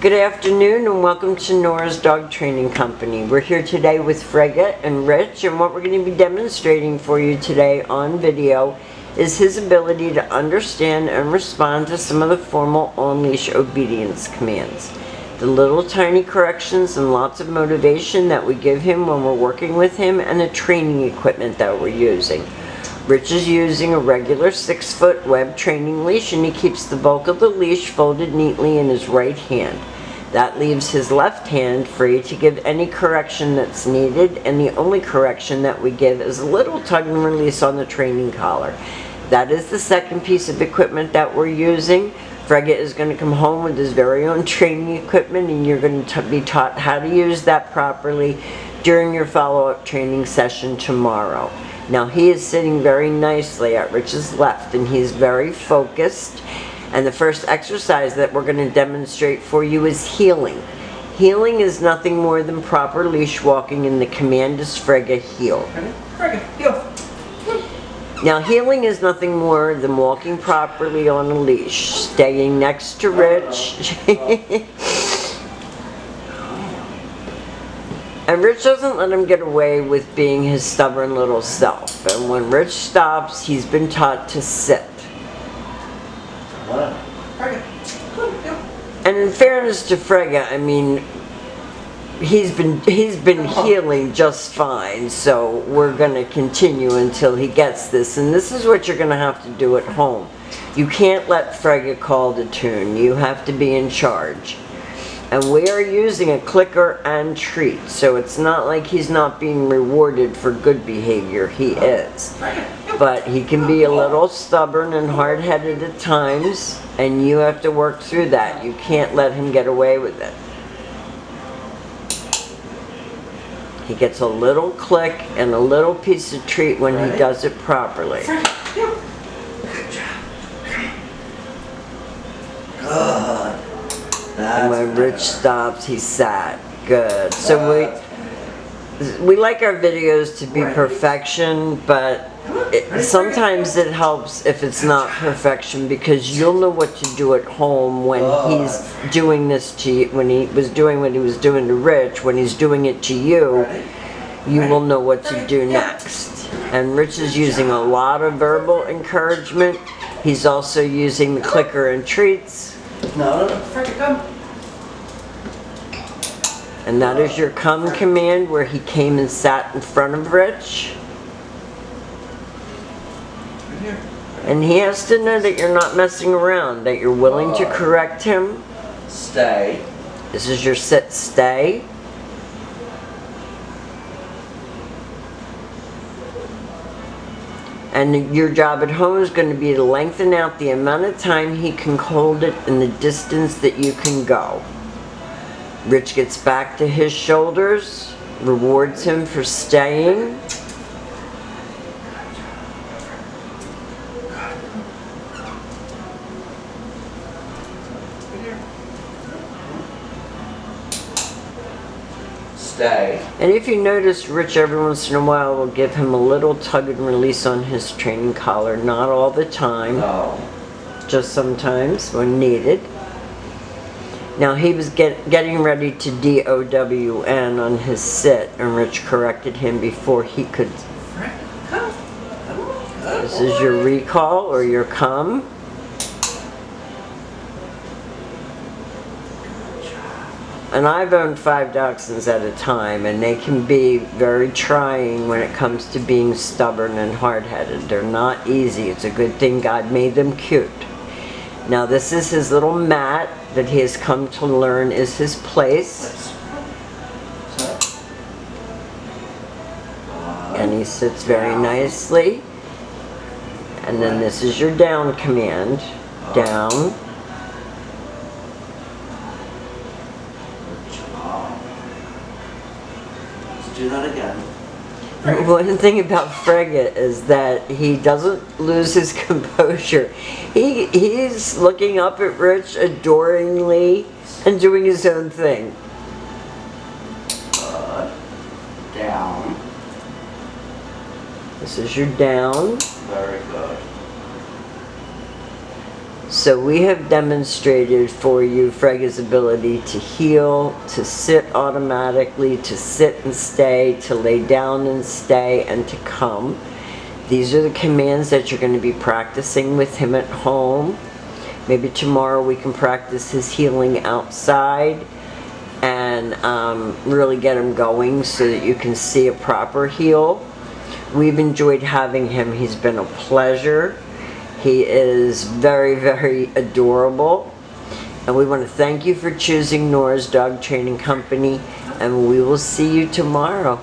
Good afternoon and welcome to Nora's Dog Training Company. We're here today with Frege and Rich, and what we're going to be demonstrating for you today on video is his ability to understand and respond to some of the formal on-leash obedience commands. The little tiny corrections and lots of motivation that we give him when we're working with him, and the training equipment that we're using. Rich is using a regular 6-foot web training leash, and he keeps the bulk of the leash folded neatly in his right hand. That leaves his left hand free to give any correction that's needed, and the only correction that we give is a little tug and release on the training collar. That is the second piece of equipment that we're using. Frege is going to come home with his very own training equipment, and you're going to be taught how to use that properly during your follow-up training session tomorrow. Now he is sitting very nicely at Rich's left, and he's very focused. And the first exercise that we're going to demonstrate for you is heeling. Heeling is nothing more than proper leash walking, and the command is Frege heel. Frege heel. Now heeling is nothing more than walking properly on a leash, staying next to Rich. And Rich doesn't let him get away with being his stubborn little self. And when Rich stops, he's been taught to sit. And in fairness to Frege, I mean, he's been healing just fine, so we're going to continue until he gets this. And this is what you're going to have to do at home. You can't let Frege call the tune. You have to be in charge. And we are using a clicker and treat, so it's not like he's not being rewarded for good behavior. He is. But he can be a little stubborn and hard-headed at times, and you have to work through that. You can't let him get away with it. He gets a little click and a little piece of treat when he does it properly. Good. And when Rich stops, he's sad. Good. So we like our videos to be perfection, but sometimes it helps if it's not perfection, because you'll know what to do at home when he's doing this to you, when he was doing what he was doing to Rich, when he's doing it to you, you will know what to do next. And Rich is using a lot of verbal encouragement. He's also using the clicker and treats. No, Frege, come. And that is your come command, where he came and sat in front of Rich. And he has to know that you're not messing around, that you're willing to correct him. Stay. This is your sit stay. And your job at home is going to be to lengthen out the amount of time he can hold it and the distance that you can go. Rich gets back to his shoulders, rewards him for staying. Stay. And if you notice, Rich every once in a while will give him a little tug and release on his training collar. Not all the time. No. Just sometimes when needed. Now he was getting ready to DOWN on his sit, and Rich corrected him before he could. This is your recall or your come. And I've owned 5 dachshunds at a time, and they can be very trying when it comes to being stubborn and hard-headed. They're not easy. It's a good thing God made them cute. Now this is his little mat that he has come to learn is his place. And he sits very nicely. And then this is your down command. Down. Do that again. One thing about Frege is that he doesn't lose his composure. He's looking up at Rich adoringly and doing his own thing. Down. This is your down. Very good. So we have demonstrated for you Frege's ability to heel, to sit automatically, to sit and stay, to lay down and stay, and to come. These are the commands that you're going to be practicing with him at home. Maybe tomorrow we can practice his heeling outside and really get him going so that you can see a proper heel. We've enjoyed having him. He's been a pleasure. He is very, very adorable. And we want to thank you for choosing Nora's Dog Training Company. And we will see you tomorrow.